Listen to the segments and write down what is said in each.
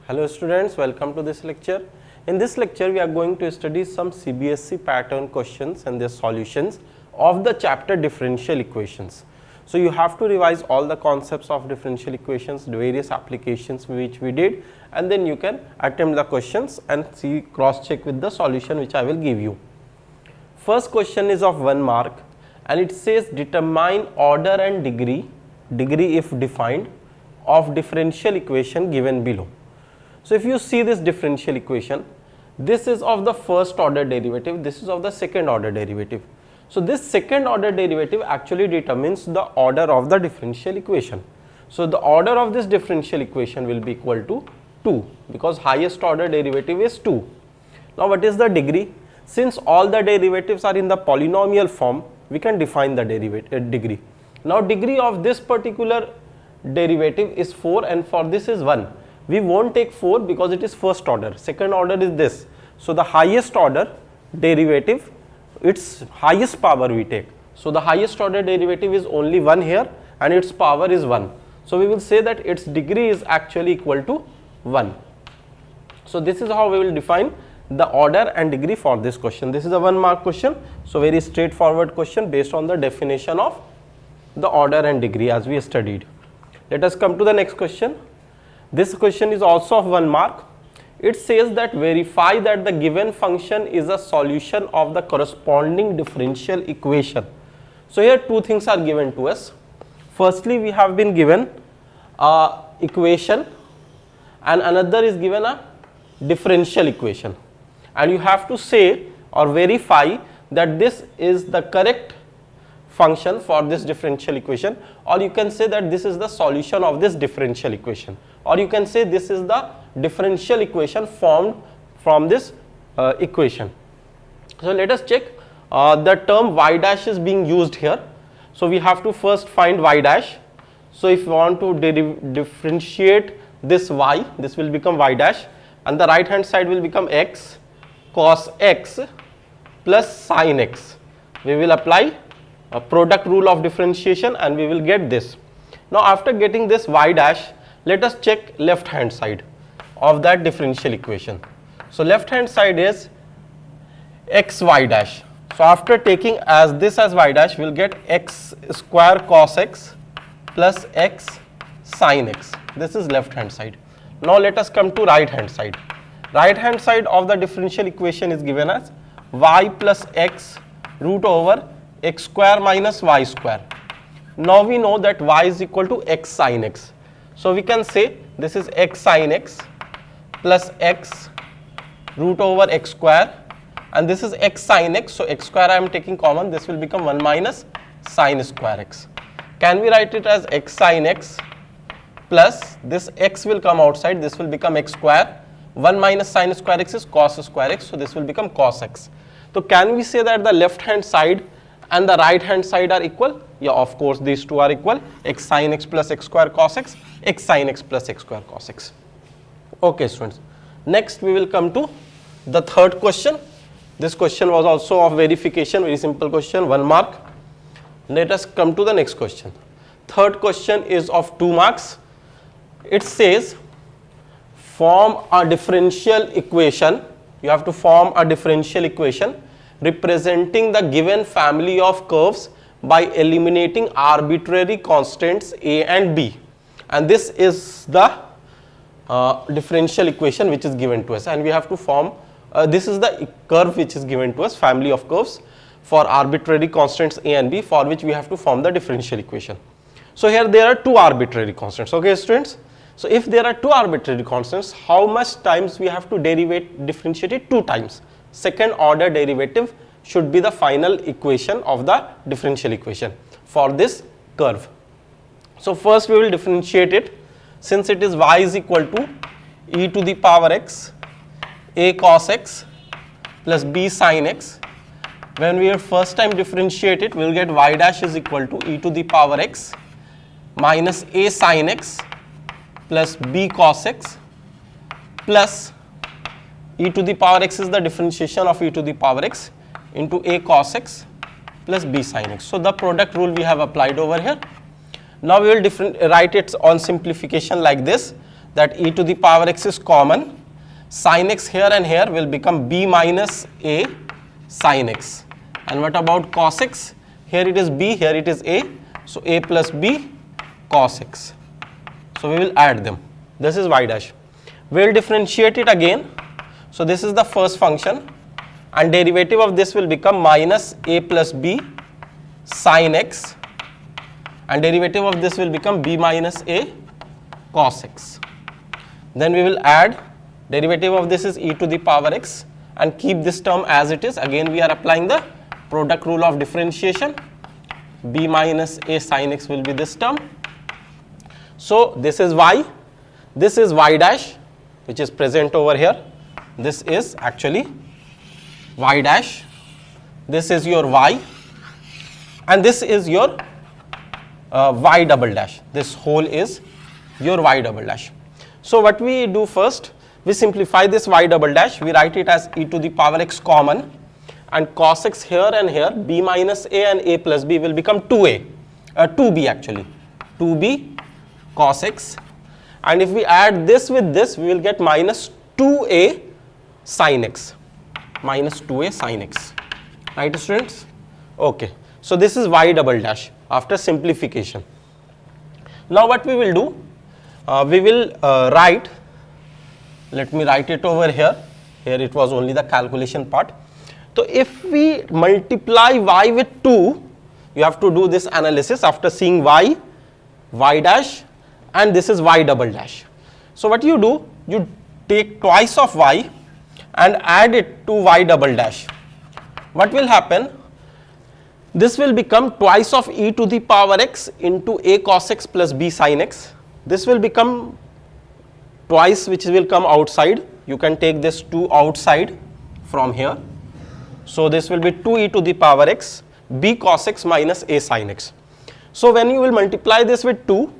Hello students, welcome to this lecture. In this lecture, we are going to study some CBSE pattern questions and their solutions of the chapter Differential Equations. So you have to revise all the concepts of differential equations, the various applications which we did, and then you can attempt the questions and see cross check with the solution which I will give you. First question is of 1 mark and it says determine order and degree if defined, of differential equation given below. So if you see this differential equation, this is of the first order derivative, this is of the second order derivative. So this second order derivative actually determines the order of the differential equation. So the order of this differential equation will be equal to 2 because highest order derivative is 2. Now what is the degree? Since all the derivatives are in the polynomial form, we can define the degree. Now degree of this particular derivative is 4 and for this is 1. We won't take 4 because it is first order, second order is this. So the highest order derivative, its highest power we take. So the highest order derivative is only 1 here and its power is 1. So we will say that its degree is actually equal to 1. So this is how we will define the order and degree for this question. This is a 1 mark question. So very straightforward question based on the definition of the order and degree as we studied. Let us come to the next question. This question is also of 1 mark. It says that verify that the given function is a solution of the corresponding differential equation. So here two things are given to us. Firstly, we have been given a equation and another is given a differential equation. And you have to say or verify that this is the correct function for this differential equation, or you can say that this is the solution of this differential equation, or you can say this is the differential equation formed from this equation. So let us check. The term y dash is being used here. So we have to first find y dash. So if we want to differentiate this y, this will become y dash and the right hand side will become x cos x plus sin x. We will apply a product rule of differentiation and we will get this. Now after getting this y dash, let us check left hand side of that differential equation. So left hand side is x y dash. So after taking as this as y dash, we will get x square cos x plus x sin x. This is left hand side. Now let us come to right hand side. Right hand side of the differential equation is given as y plus x root over x square minus y square. Now we know that y is equal to x sin x. So we can say this is x sin x plus x root over x square and this is x sin x. So x square I am taking common, this will become 1 minus sin square x. Can we write it as x sin x plus this x will come outside, this will become x square. 1 minus sin square x is cos square x, so this will become cos x. So can we say that the left hand side and the right hand side are equal? Yeah, of course these two are equal. X sin x plus x square cos x, x sin x plus x square cos x. Okay students, next we will come to the third question. This question was also of verification, very simple question, 1 mark. Let us come to the next question. Third question is of 2 marks. It says form a differential equation. You have to form a differential equation representing the given family of curves by eliminating arbitrary constants a and b, and this is the differential equation which is given to us, and we have to form this is the curve which is given to us, family of curves for arbitrary constants a and b, for which we have to form the differential equation. So here there are 2 arbitrary constants. Okay students, so if there are 2 arbitrary constants, how much times we have to differentiate it? 2 times. Second order derivative should be the final equation of the differential equation for this curve. So first we will differentiate it. Since it is y is equal to e to the power x a cos x plus b sin x, when we will first time differentiate it, we will get y dash is equal to e to the power x minus a sin x plus b cos x plus e to the power x is the differentiation of e to the power x into a cos x plus b sin x. So the product rule we have applied over here. Now we will write it on simplification like this, that e to the power x is common. Sin x here and here will become b minus a sin x. And what about cos x? Here it is b, here it is a. So a plus b cos x. So we will add them. This is y dash. We will differentiate it again. So this is the first function, and derivative of this will become minus a plus b sin x, and derivative of this will become b minus a cos x. Then we will add, derivative of this is e to the power x, and keep this term as it is. Again we are applying the product rule of differentiation. B minus a sin x will be this term. So this is y, this is y dash, which is present over here. This is actually y dash, this is your y, and this is your y double dash. This whole is your y double dash. So what we do first, we simplify this y double dash, we write it as e to the power x common, and cos x here and here, b minus a and a plus b will become 2b actually, 2b cos x, and if we add this with this, we will get minus 2a sin x, minus 2a sin x, right students? Okay, so this is y double dash after simplification. Now what we will do, we will write, let me write it over here, here it was only the calculation part. So if we multiply y with 2, you have to do this analysis after seeing y, y dash, and this is y double dash. So what you do, you take twice of y and add it to y double dash. What will happen? This will become twice of e to the power x into a cos x plus b sin x. This will become twice, which will come outside. You can take this 2 outside from here. So this will be 2e to the power x b cos x minus a sin x. So when you will multiply this with 2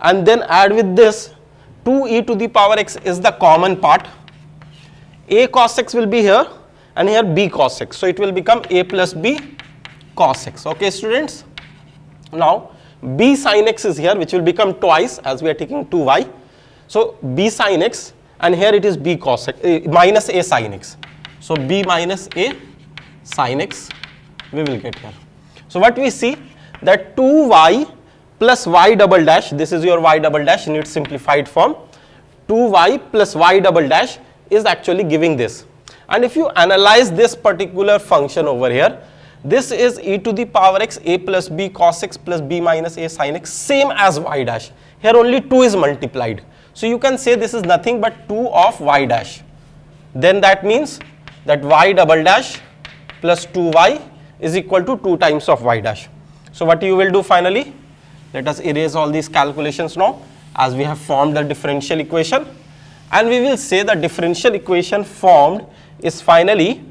and then add with this, 2e to the power x is the common part. A cos x will be here and here b cos x. So it will become a plus b cos x. Okay students. Now b sin x is here, which will become twice as we are taking 2y. So b sin x, and here it is b cos x minus a sin x. So b minus a sin x we will get here. So what we see, that 2y plus y double dash, this is your y double dash in its simplified form, 2y plus y double dash is actually giving this. And if you analyze this particular function over here, this is e to the power x a plus b cos x plus b minus a sin x, same as y dash. Here only 2 is multiplied. So you can say this is nothing but 2 of y dash. Then that means that y double dash plus 2y is equal to 2 times of y dash. So what you will do finally, let us erase all these calculations now, as we have formed the differential equation, and we will say the differential equation formed is finally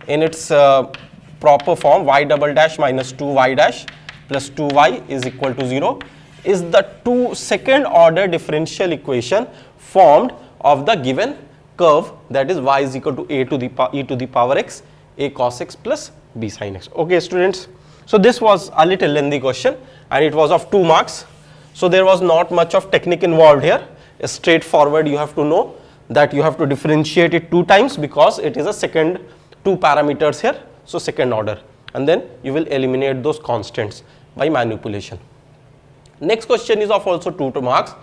in its proper form, y double dash minus 2y dash plus 2y is equal to 0, is the second order differential equation formed of the given curve, that is y is equal to e to the power x a cos x plus b sin x. Okay students, so this was a little lengthy question and it was of 2 marks. So there was not much of technique involved here. Straightforward, you have to know that you have to differentiate it 2 times because it is a second 2 parameters here, so second order, and then you will eliminate those constants by manipulation. Next question is of also 2 marks.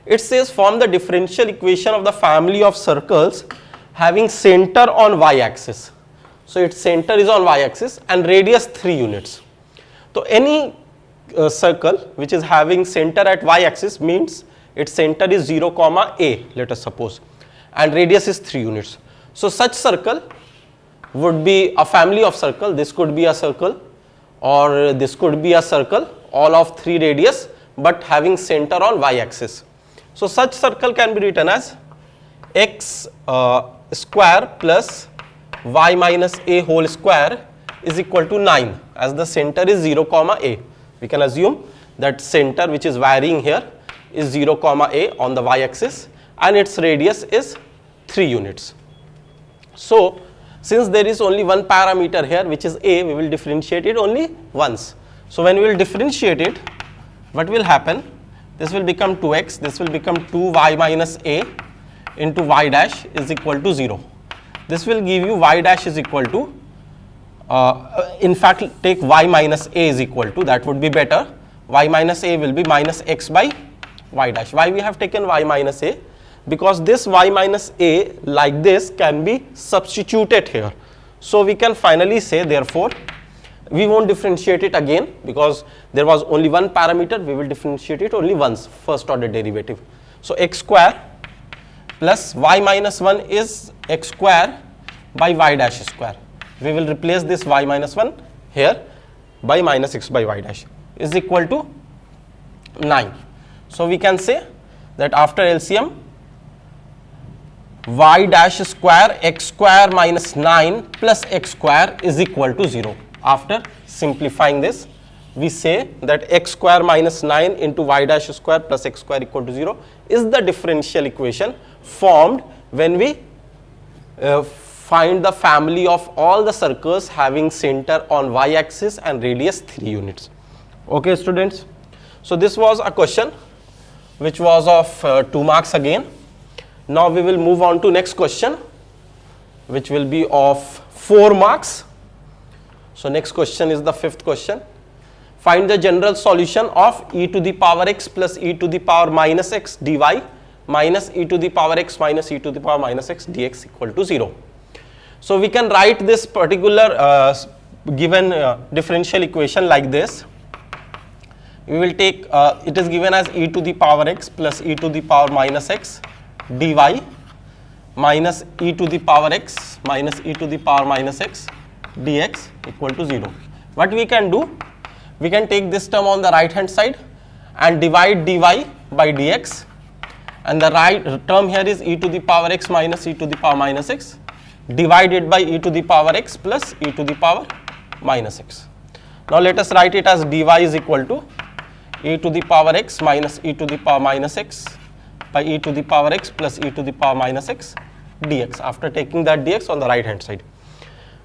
It says form the differential equation of the family of circles having center on y axis. So its center is on y axis and radius 3 units. So any circle which is having center at y axis means its center is 0 comma a, let us suppose, and radius is 3 units. So such circle would be a family of circle. This could be a circle or this could be a circle, all of 3 radius but having center on y axis. So such circle can be written as x square plus y minus a whole square is equal to 9, as the center is 0 comma a. We can assume that center which is varying here is 0 comma a on the y axis and its radius is 3 units. So since there is only one parameter here which is a, we will differentiate it only once. So when we will differentiate it, what will happen? this will become 2x, this will become 2y minus a into y dash is equal to 0. This will give you y dash is equal to, in fact take y minus a is equal to, that would be better. Y minus a will be minus x by y dash. Why we have taken y minus a? Because this y minus a like this can be substituted here. So we can finally say, therefore, we won't differentiate it again because there was only one parameter, we will differentiate it only once, first order derivative. So x square plus y minus 1 is x square by y dash square. We will replace this y minus 1 here by minus x by y dash is equal to 9. So we can say that after LCM, y dash square x square minus 9 plus x square is equal to 0. After simplifying this, we say that x square minus 9 into y dash square plus x square equal to 0 is the differential equation formed when we find the family of all the circles having center on y axis and radius 3 units. Okay students, so this was a question which was of 2 marks again. Now we will move on to next question which will be of 4 marks. So next question is the 5th question. Find the general solution of e to the power x plus e to the power minus x dy minus e to the power x minus e to the power minus x dx equal to 0. So we can write this particular given differential equation like this. We will take, it is given as e to the power x plus e to the power minus x dy minus e to the power x minus e to the power minus x dx equal to 0. What we can do? We can take this term on the right hand side and divide dy by dx, and the right term here is e to the power x minus e to the power minus x divided by e to the power x plus e to the power minus x. Now let us write it as dy is equal to e to the power x minus e to the power minus x by e to the power x plus e to the power minus x dx, after taking that dx on the right hand side.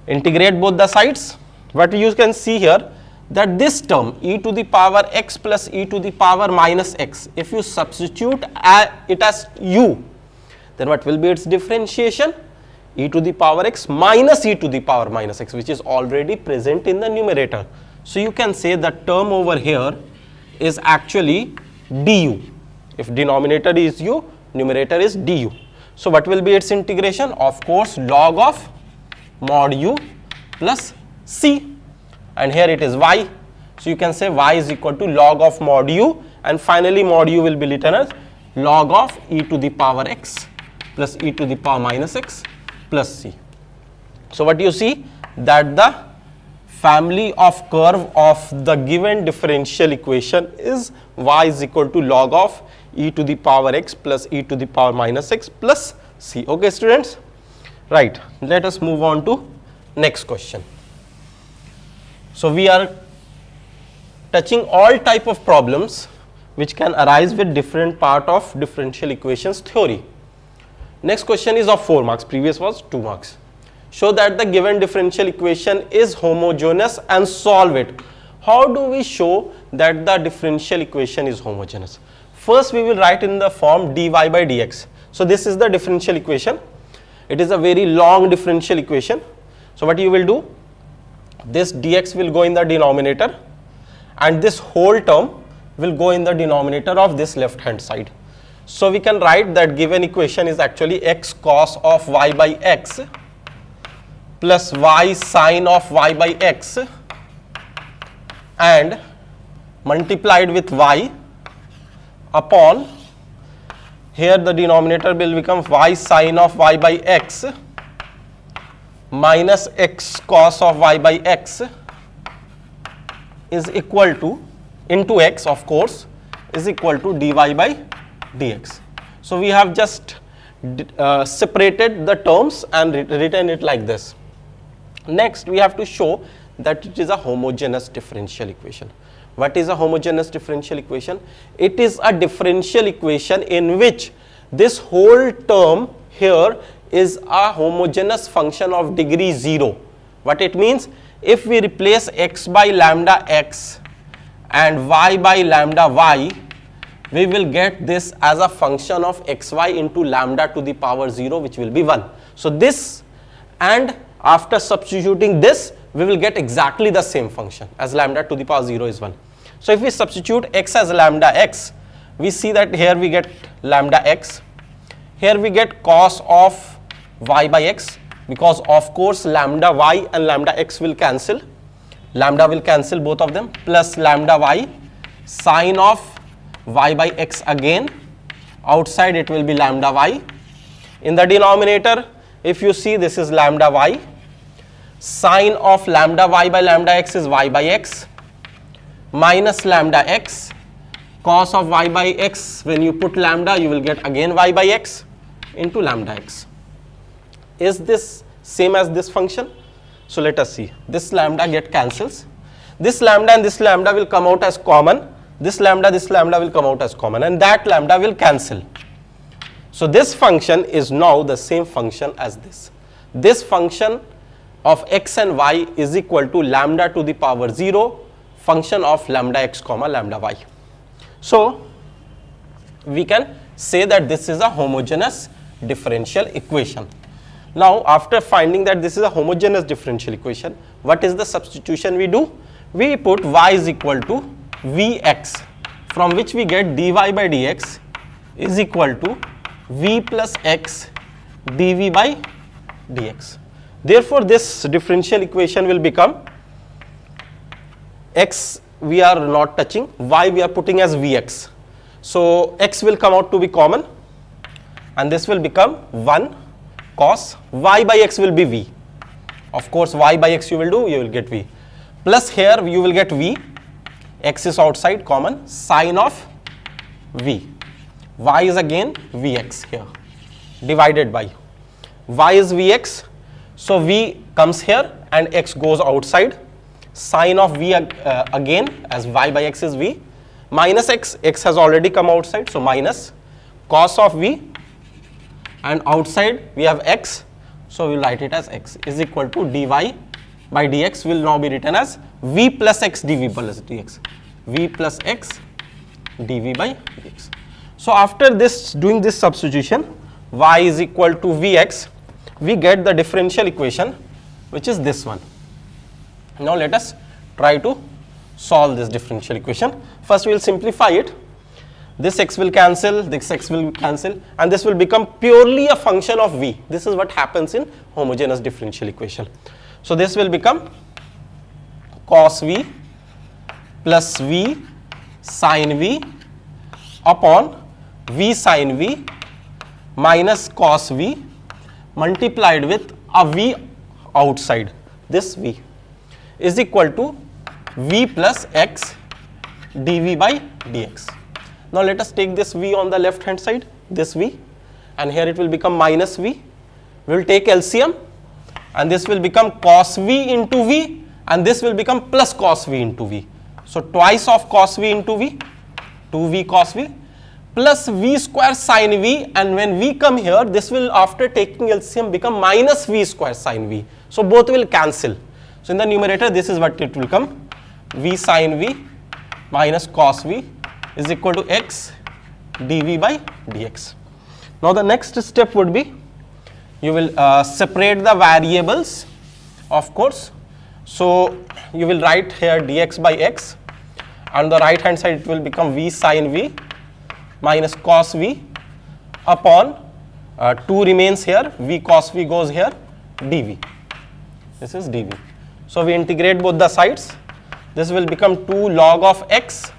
Integrate both the sides. What you can see here, that this term e to the power x plus e to the power minus x, if you substitute it as u, then what will be its differentiation? E to the power x minus e to the power minus x, which is already present in the numerator. So you can say the term over here is actually du. If denominator is u, numerator is du. So what will be its integration? Of course, log of mod u plus c, and here it is y. So you can say y is equal to log of mod u, and finally mod u will be written as log of e to the power x plus e to the power minus x plus c. So what you see, that the family of curve of the given differential equation is y is equal to log of e to the power x plus e to the power minus x plus c. Okay students, right, let us move on to next question. So we are touching all type of problems which can arise with different part of differential equations theory. Next question is of 4 marks, previous was 2 marks. Show that the given differential equation is homogeneous and solve it. How do we show that the differential equation is homogeneous? First we will write in the form dy by dx. So this is the differential equation. It is a very long differential equation. So what you will do, this dx will go in the denominator and this whole term will go in the denominator of this left hand side. So we can write that given equation is actually x cos of y by x plus y sin of y by x and multiplied with y upon, here the denominator will become y sin of y by x minus x cos of y by x is equal to, into x of course, is equal to dy by dx. So we have just separated the terms and written it like this. Next we have to show that it is a homogeneous differential equation. What is a homogeneous differential equation? It is a differential equation in which this whole term here is a homogeneous function of degree 0. What it means? If we replace x by lambda x and y by lambda y, we will get this as a function of xy into lambda to the power 0, which will be 1. So this, and after substituting this, we will get exactly the same function as lambda to the power 0 is 1. So if we substitute x as lambda x, we see that here we get lambda x, here we get cos of y by x, because of course lambda y and lambda x will cancel, lambda will cancel both of them, plus lambda y, sine of y by x again, outside it will be lambda y. In the denominator, if you see, this is lambda y, sine of lambda y by lambda x is y by x, minus lambda x, cos of y by x, when you put lambda you will get again y by x into lambda x. Is this same as this function? So let us see, this lambda get cancels, this lambda and this lambda will come out as common, this lambda will come out as common, and that lambda will cancel. So this function is now the same function as this. This function of x and y is equal to lambda to the power 0 function of lambda x comma lambda y. So we can say that this is a homogeneous differential equation. Now after finding that this is a homogeneous differential equation, what is the substitution we do? We put y is equal to vx, from which we get dy by dx is equal to v plus x dv by dx. Therefore this differential equation will become, x we are not touching, y we are putting as vx. So x will come out to be common, and this will become 1 cos y by x will be v. Of course y by x you will do, you will get v. Plus here you will get v, x is outside common, sine of v. Y is again vx here, divided by, y is vx, so v comes here and x goes outside, sine of v again as y by x is v, minus x, x has already come outside, so minus cos of v, and outside we have x, so we will write it as x is equal to dy by dx will now be written as v plus x dv plus dx, v plus x dv by dx. So after this, doing this substitution, y is equal to vx, we get the differential equation, which is this one. Now let us try to solve this differential equation. First we will simplify it. This x will cancel, this x will cancel, and this will become purely a function of v. This is what happens in homogeneous differential equation. So this will become cos v plus v sin v upon v sin v minus cos v multiplied with a v outside, this v, is equal to v plus x dv by dx. Now let us take this v on the left hand side, this v, and here it will become minus v. We will take LCM, and this will become cos v into v, and this will become plus cos v into v. So twice of cos v into v, 2v cos v, plus v square sin v, and when v come here, this will after taking LCM become minus v square sin v. So both will cancel. So in the numerator this is what it will come, v sin v minus cos v is equal to x dv by dx. Now the next step would be, you will separate the variables, of course. So you will write here dx by x, on the right hand side it will become v sin v minus cos v upon 2 remains here, v cos v goes here, dv. This is dv. So we integrate both the sides. This will become 2 log of x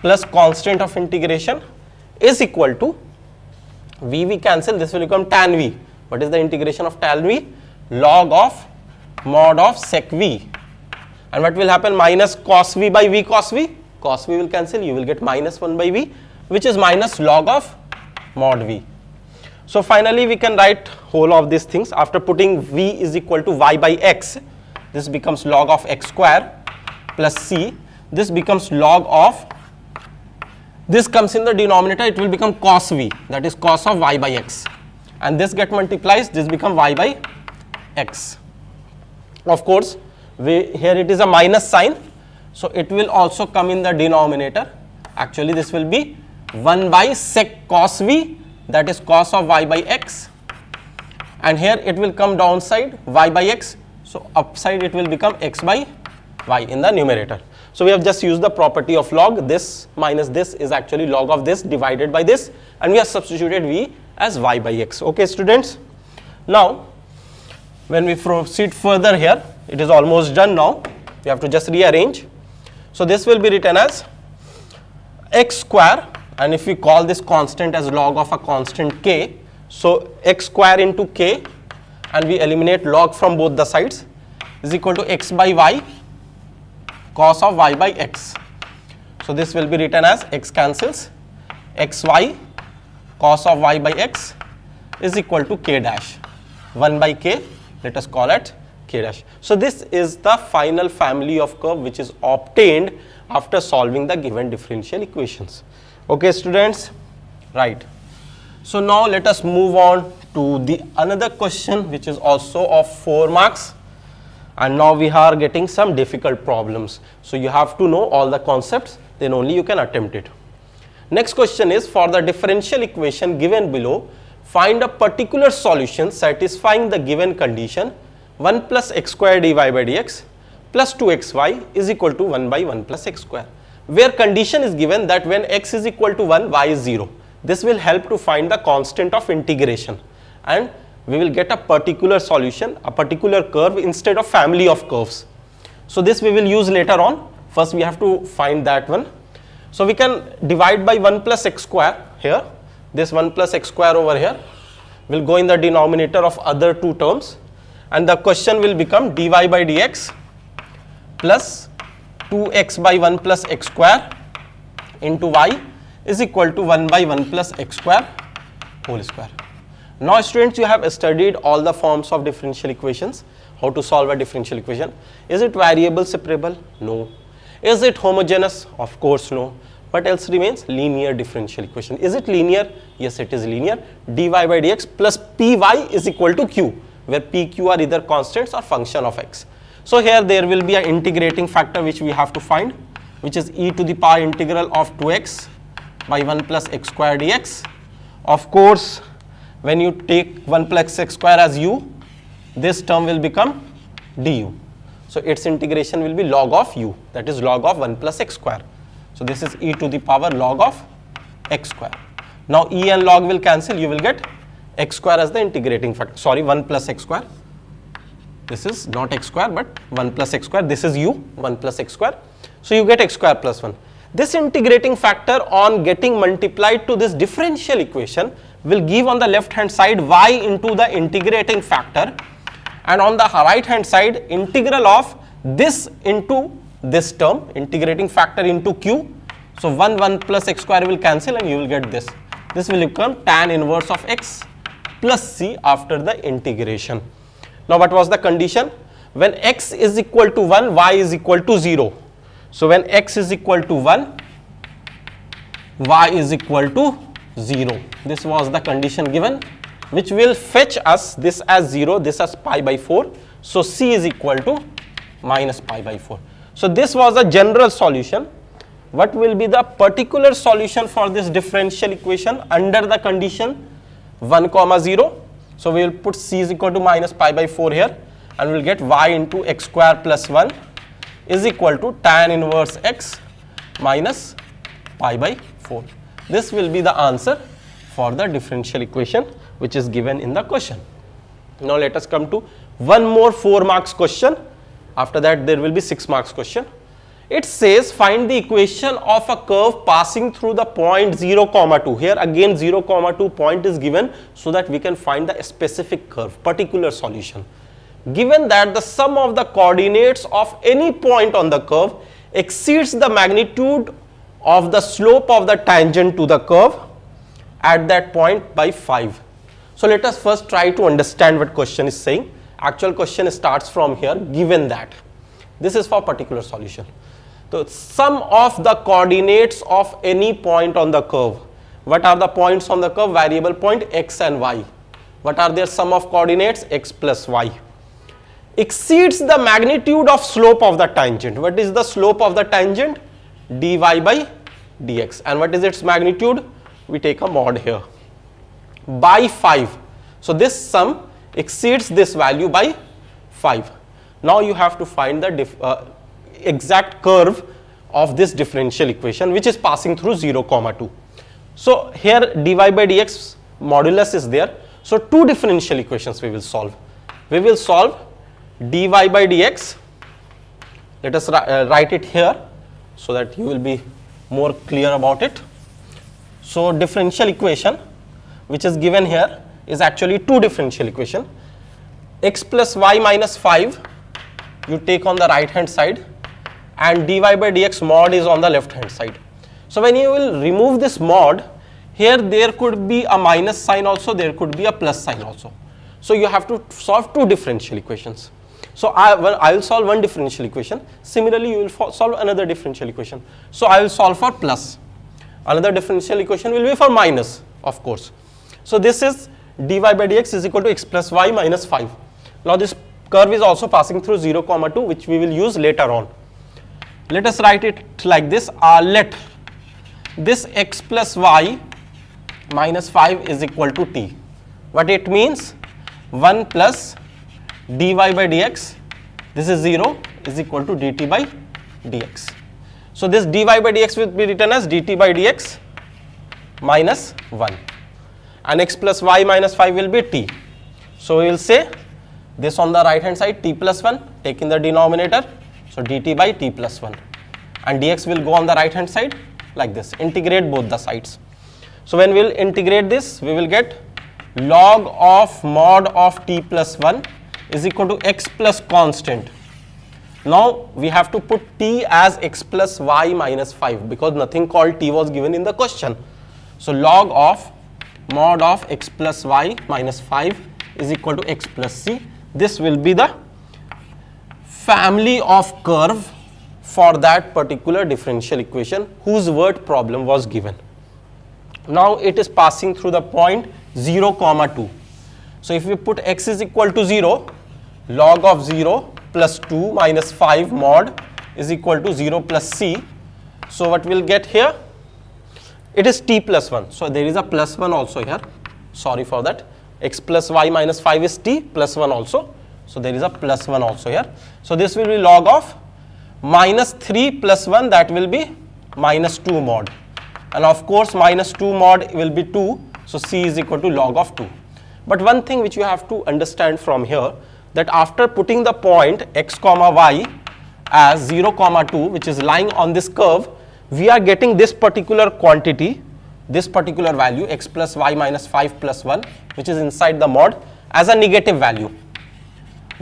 plus constant of integration is equal to, v cancel, this will become tan v. What is the integration of tan v? Log of mod of sec v. And what will happen? Minus cos v by v cos v. Cos v will cancel, you will get minus 1 by v, which is minus log of mod v. So finally we can write whole of these things. After putting v is equal to y by x, this becomes log of x square plus c. This becomes log of, this comes in the denominator, it will become cos v, that is cos of y by x, and this get multiplies, this become y by x. Of course here it is a minus sign, so it will also come in the denominator. Actually this will be 1 by sec cos v, that is cos of y by x, and here it will come downside y by x, so upside it will become x by y in the numerator. So we have just used the property of log. This minus this is actually log of this divided by this, and we have substituted v as y by x. Okay students, now when we proceed further here, it is almost done now, we have to just rearrange. So this will be written as x square, and if we call this constant as log of a constant k, so x square into k, and we eliminate log from both the sides, is equal to x by y cos of y by x. So this will be written as x cancels, xy cos of y by x is equal to k dash, 1 by k, let us call it k dash. So this is the final family of curve which is obtained after solving the given differential equations. Okay students, right. So now let us move on to the another question which is also of 4 marks, and now we are getting some difficult problems. So you have to know all the concepts, then only you can attempt it. Next question is, for the differential equation given below, find a particular solution satisfying the given condition 1 plus x square dy by dx plus 2xy is equal to 1 by 1 plus x square, where condition is given that when x is equal to 1, y is 0. This will help to find the constant of integration, and we will get a particular solution, a particular curve instead of family of curves. So this we will use later on. First we have to find that one. So we can divide by 1 plus x square here. This 1 plus x square over here will go in the denominator of other two terms, and the question will become dy by dx plus 2x by 1 plus x square into y is equal to 1 by 1 plus x square whole square. Now students, you have studied all the forms of differential equations, how to solve a differential equation. Is it variable separable? No. Is it homogeneous? Of course no. What else remains? Linear differential equation. Is it linear? Yes, it is linear. dy by dx plus py is equal to q, where p, q are either constants or function of x. So here there will be an integrating factor which we have to find, which is e to the power integral of 2x by 1 plus x square dx. Of course, when you take 1 plus x square as u, this term will become du. So its integration will be log of u, that is log of 1 plus x square. So this is e to the power log of x square. Now e and log will cancel, you will get x square as the integrating factor, sorry, 1 plus x square. This is not x square but 1 plus x square, this is u, 1 plus x square. So you get x square plus 1. This integrating factor on getting multiplied to this differential equation will give on the left hand side y into the integrating factor, and on the right hand side integral of this into this term, integrating factor into q. So 1 plus x square will cancel and you will get this. This will become tan inverse of x plus c after the integration. Now what was the condition? When x is equal to 1, y is equal to 0. So when x is equal to 1, y is equal to 0. This was the condition given, which will fetch us this as 0, this as pi by 4. So c is equal to minus pi by 4. So this was a general solution. What will be the particular solution for this differential equation under the condition 1 comma 0? So we will put c is equal to minus pi by 4 here, and we will get y into x square plus 1 is equal to tan inverse x minus pi by 4. This will be the answer for the differential equation which is given in the question. Now let us come to one more 4 marks question. After that there will be 6 marks question. It says find the equation of a curve passing through the point 0 comma 2. Here again 0 comma 2 point is given so that we can find the specific curve, particular solution. Given that the sum of the coordinates of any point on the curve exceeds the magnitude of the slope of the tangent to the curve at that point by 5. So let us first try to understand what question is saying. Actual question starts from here, given that. This is for particular solution. So sum of the coordinates of any point on the curve. What are the points on the curve? Variable point x and y. What are their sum of coordinates? X plus y. Exceeds the magnitude of slope of the tangent. What is the slope of the tangent? Dy by dx. And what is its magnitude? We take a mod here by 5. So this sum exceeds this value by 5. Now you have to find the exact curve of this differential equation which is passing through 0, 2. So here dy by dx modulus is there. So two differential equations we will solve. We will solve dy by dx. Let us write it here so that you will be more clear about it. So differential equation which is given here is actually two differential equation. X plus y minus 5 you take on the right hand side, and dy by dx mod is on the left hand side. So when you will remove this mod, here there could be a minus sign also, there could be a plus sign also. So you have to solve two differential equations. So I will solve one differential equation. Similarly, you will solve another differential equation. So I will solve for plus. Another differential equation will be for minus, of course. So this is dy by dx is equal to x plus y minus 5. Now this curve is also passing through 0, 2, which we will use later on. Let us write it like this. Let this x plus y minus 5 is equal to t. What it means? 1 plus dy by dx, this is 0, is equal to dt by dx. So this dy by dx will be written as dt by dx minus 1, and x plus y minus 5 will be t. So we will say this on the right hand side, t plus 1, taking the denominator, so dt by t plus 1, and dx will go on the right hand side like this. Integrate both the sides. So when we will integrate this, we will get log of mod of t plus 1 is equal to x plus constant. Now we have to put t as x plus y minus 5 because nothing called t was given in the question. So log of mod of x plus y minus 5 is equal to x plus c. This will be the family of curve for that particular differential equation whose word problem was given. Now it is passing through the point 0, 2. So if we put x is equal to 0, log of 0 plus 2 minus 5 mod is equal to 0 plus c. So what we will get here? It is t plus 1. So there is a plus 1 also here. Sorry for that. X plus y minus 5 is t plus 1 also. So there is a plus 1 also here. So this will be log of minus 3 plus 1, that will be minus 2 mod. And of course minus 2 mod will be 2. So c is equal to log of 2. But one thing which you have to understand from here, that after putting the point x comma y as 0, 2, which is lying on this curve, we are getting this particular quantity, this particular value x plus y minus 5 plus 1, which is inside the mod, as a negative value.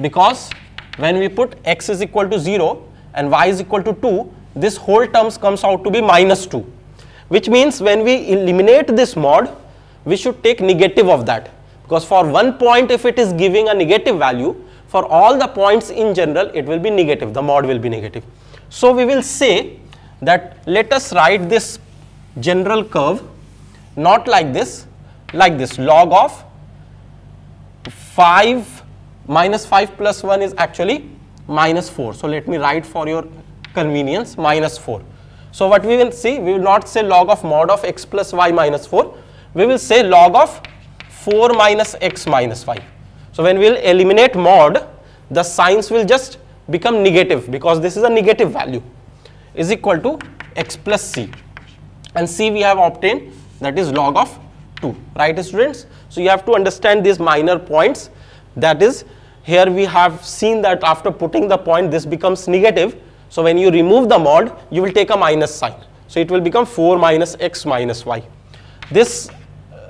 Because when we put x is equal to 0 and y is equal to 2, this whole terms comes out to be minus 2. Which means when we eliminate this mod, we should take negative of that. Because for one point, if it is giving a negative value, for all the points in general, it will be negative, the mod will be negative. So we will say that let us write this general curve not like this, log of 5 minus 5 plus 1 is actually minus 4. So let me write for your convenience minus 4. So what we will see, we will not say log of mod of x plus y minus 4, we will say log of 4 minus x minus 5. So when we will eliminate mod, the signs will just become negative because this is a negative value, is equal to x plus c, and c we have obtained, that is log of 2, right students? So you have to understand these minor points, that is here we have seen that after putting the point this becomes negative. So when you remove the mod, you will take a minus sign. So it will become 4 minus x minus y. This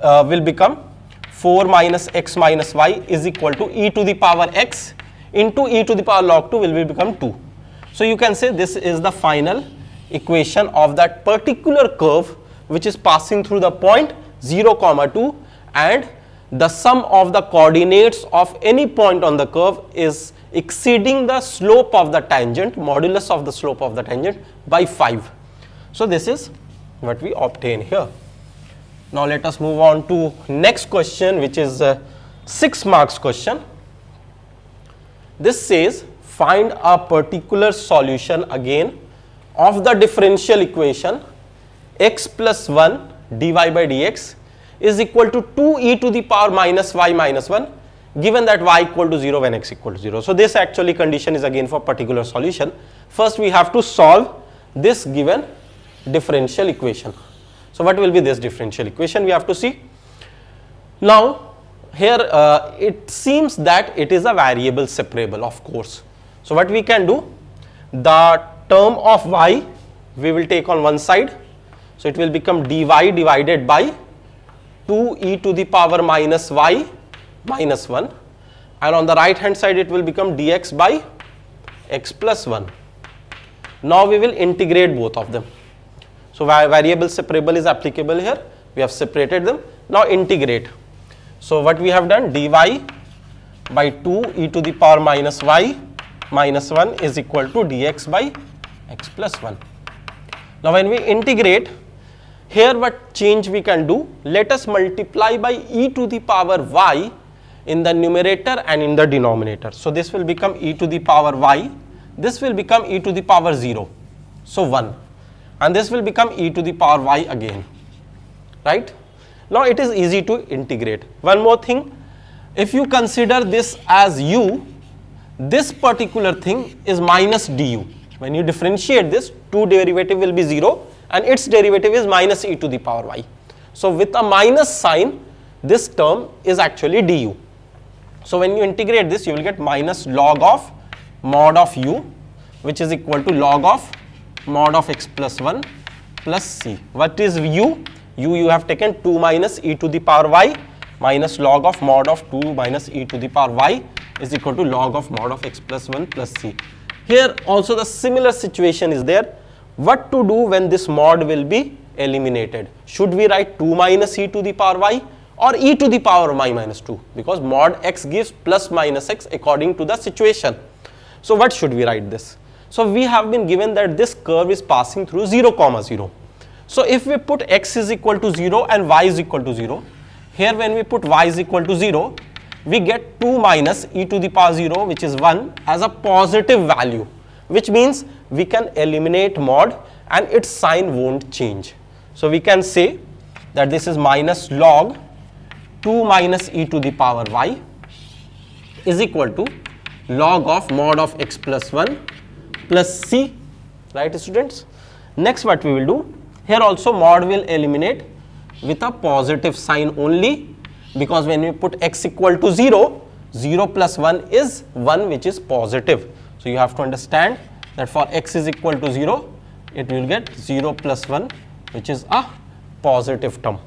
will become 4 minus x minus y is equal to e to the power x into e to the power log 2 will become 2. So you can say this is the final equation of that particular curve which is passing through the point 0, 2, and the sum of the coordinates of any point on the curve is exceeding the slope of the tangent, modulus of the slope of the tangent, by 5. So this is what we obtain here. Now let us move on to next question, which is 6 marks question. This says find a particular solution again of the differential equation x plus 1 dy by dx is equal to 2e to the power minus y minus 1, given that y equal to 0 when x equal to 0. So this actually condition is again for particular solution. First we have to solve this given differential equation. So what will be this differential equation, we have to see. Now here it seems that it is a variable separable, of course. So what we can do, the term of y we will take on one side. So it will become dy divided by 2e to the power minus y minus 1, and on the right hand side it will become dx by x plus 1. Now we will integrate both of them. So variable separable is applicable here, we have separated them. Now integrate. So what we have done, dy by 2e to the power minus y minus 1 is equal to dx by x plus 1. Now when we integrate, here what change we can do, let us multiply by e to the power y in the numerator and in the denominator. So this will become e to the power y, this will become e to the power 0, so 1, and this will become e to the power y again, right? Now it is easy to integrate. One more thing, if you consider this as u, this particular thing is minus du. When you differentiate this, 2 derivative will be 0 and its derivative is minus e to the power y. So with a minus sign, this term is actually du. So when you integrate this, you will get minus log of mod of u, which is equal to log of mod of x plus 1 plus c. What is u? You have taken 2 minus e to the power y minus log of mod of 2 minus e to the power y is equal to log of mod of x plus 1 plus c. Here also the similar situation is there. What to do when this mod will be eliminated? Should we write 2 minus e to the power y or e to the power y minus 2? Because mod x gives plus minus x according to the situation. So what should we write this? So we have been given that this curve is passing through 0 comma 0. So if we put x is equal to 0 and y is equal to 0, here when we put y is equal to 0, we get 2 minus e to the power 0, which is 1, as a positive value, which means we can eliminate mod and its sign won't change. So we can say that this is minus log 2 minus e to the power y is equal to log of mod of x plus 1 plus c, right students? Next what we will do, here also mod will eliminate with a positive sign only, because when we put x equal to 0, 0 plus 1 is 1, which is positive. So you have to understand that for x is equal to 0, it will get 0 plus 1, which is a positive term.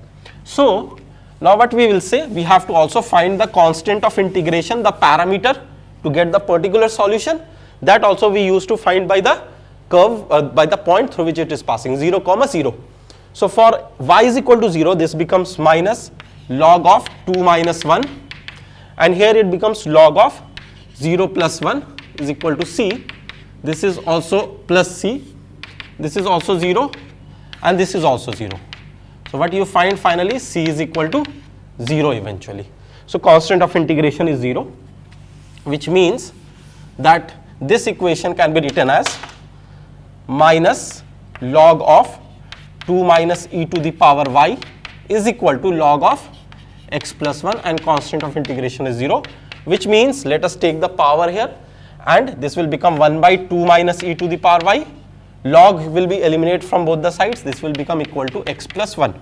So now what we will say, we have to also find the constant of integration, the parameter, to get the particular solution. That also we used to find by the curve, by the point through which it is passing, 0 comma 0. So for y is equal to 0, this becomes minus log of 2 minus 1, and here it becomes log of 0 plus 1 is equal to c. This is also plus c, this is also 0, and this is also 0. So what you find finally, c is equal to 0 eventually. So constant of integration is 0, which means that this equation can be written as minus log of 2 minus e to the power y is equal to log of x plus 1, and constant of integration is 0, which means let us take the power here, and this will become 1 by 2 minus e to the power y. Log will be eliminated from both the sides, this will become equal to x plus 1.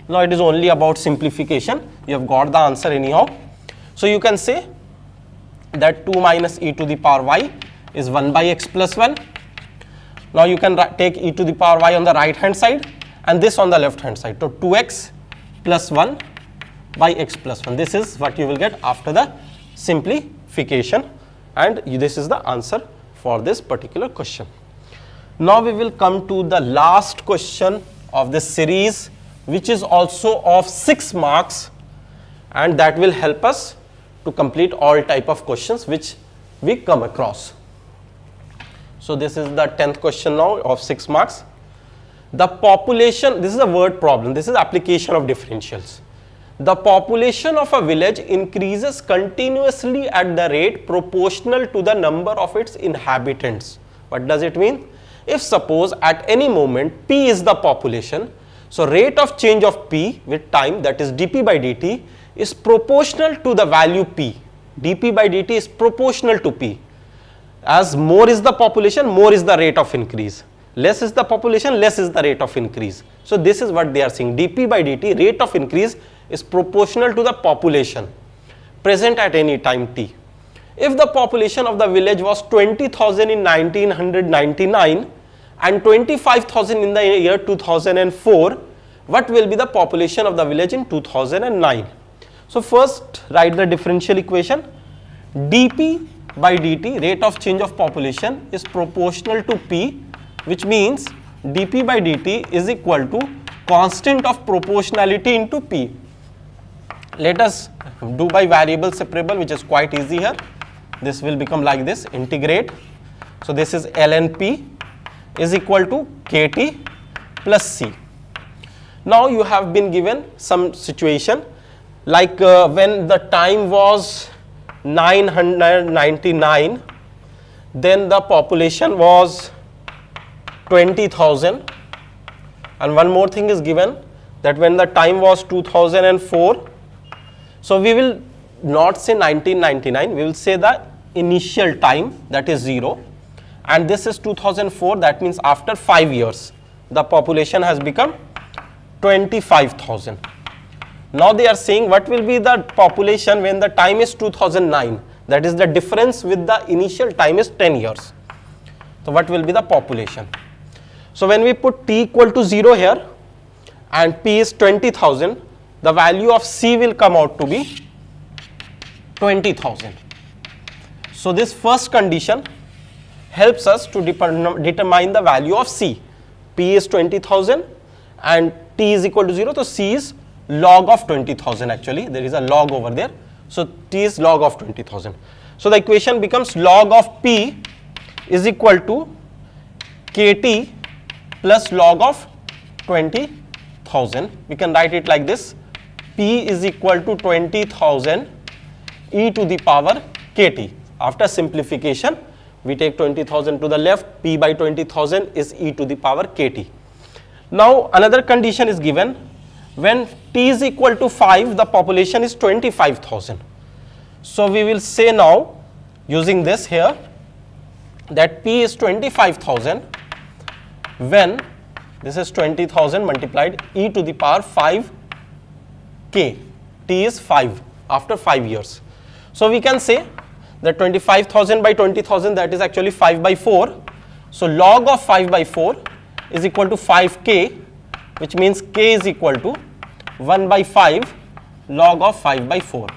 Now it is only about simplification, you have got the answer anyhow. So you can say that 2 minus e to the power y is 1 by x plus 1. Now you can take e to the power y on the right hand side and this on the left hand side. So 2x plus 1 by x plus 1. This is what you will get after the simplification, and this is the answer for this particular question. Now we will come to the last question of this series, which is also of 6 marks, and that will help us to complete all type of questions which we come across. So this is the 10th question now of 6 marks. The population, this is a word problem, this is application of differentials. The population of a village increases continuously at the rate proportional to the number of its inhabitants. What does it mean? If suppose at any moment P is the population So rate of change of P with time, that is dP by dt, is proportional to the value P. dP by dt is proportional to P. As more is the population, more is the rate of increase. Less is the population, less is the rate of increase. So this is what they are saying. dP by dt, rate of increase, is proportional to the population present at any time t. If the population of the village was 20,000 in 1999 and 25,000 in the year 2004, what will be the population of the village in 2009? So first write the differential equation. dP by dt, rate of change of population, is proportional to P, which means dP by dt is equal to constant of proportionality into P. Let us do by variable separable, which is quite easy here. This will become like this, integrate. So this is ln P is equal to kT plus C. Now you have been given some situation like when the time was 999, then the population was 20,000, and one more thing is given, that when the time was 2004, so we will not say 1999, we will say the initial time, that is 0, and this is 2004, that means after 5 years the population has become 25,000. Now they are saying what will be the population when the time is 2009, that is the difference with the initial time is 10 years. So what will be the population? So when we put t equal to 0 here and P is 20,000, the value of C will come out to be 20,000. So this first condition helps us to determine the value of C. P is 20,000 and T is equal to 0, so C is log of 20,000 actually, there is a log over there. So T is log of 20,000. So the equation becomes log of P is equal to KT plus log of 20,000. We can write it like this, P is equal to 20,000 e to the power KT. After simplification, we take 20,000 to the left, P by 20,000 is e to the power KT. Now another condition is given, when T is equal to 5, the population is 25,000. So we will say now, using this here, that P is 25,000 when this is 20,000 multiplied e to the power 5 K. T is 5 after 5 years. So we can say that 25,000 by 20,000, that is actually 5 by 4. So log of 5 by 4 is equal to 5K, which means K is equal to 1 by 5 log of 5 by 4.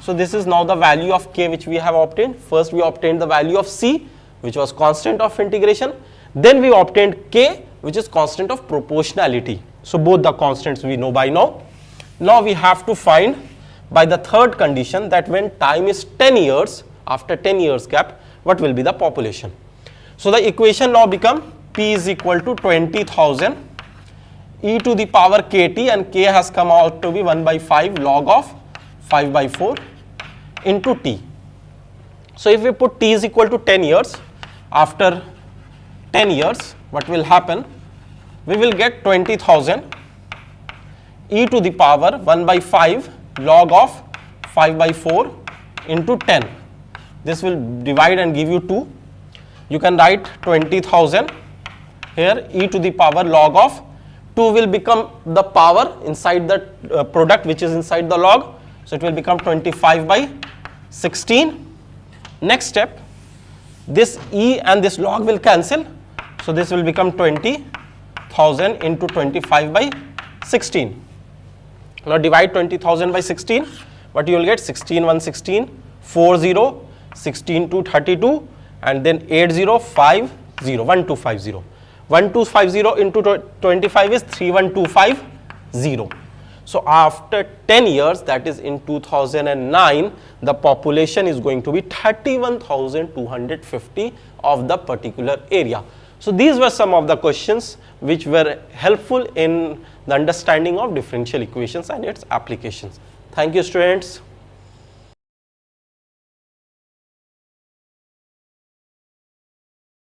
So this is now the value of K which we have obtained. First we obtained the value of C, which was constant of integration. Then we obtained K, which is constant of proportionality. So both the constants we know by now. Now we have to find by the third condition that when time is 10 years, after 10 years gap, what will be the population. So the equation now become P is equal to 20,000 e to the power KT, and K has come out to be 1 by 5 log of 5 by 4 into T. So if we put T is equal to 10 years, after 10 years, what will happen? We will get 20,000 e to the power 1 by 5 log of 5 by 4 into 10. This will divide and give you 2. You can write 20,000 here, e to the power log of 2 will become the power inside the product which is inside the log. So it will become 25 by 16. Next step, this e and this log will cancel. So this will become 20,000 into 25 by 16. Now divide 20,000 by 16. What you will get? 16 1 16, 40, 16 2 32, and then 80 50, 1250. 1250 into 25 is 31250. So after 10 years, that is in 2009, the population is going to be 31,250 of the particular area. So these were some of the questions which were helpful in the understanding of differential equations and its applications. Thank you, students.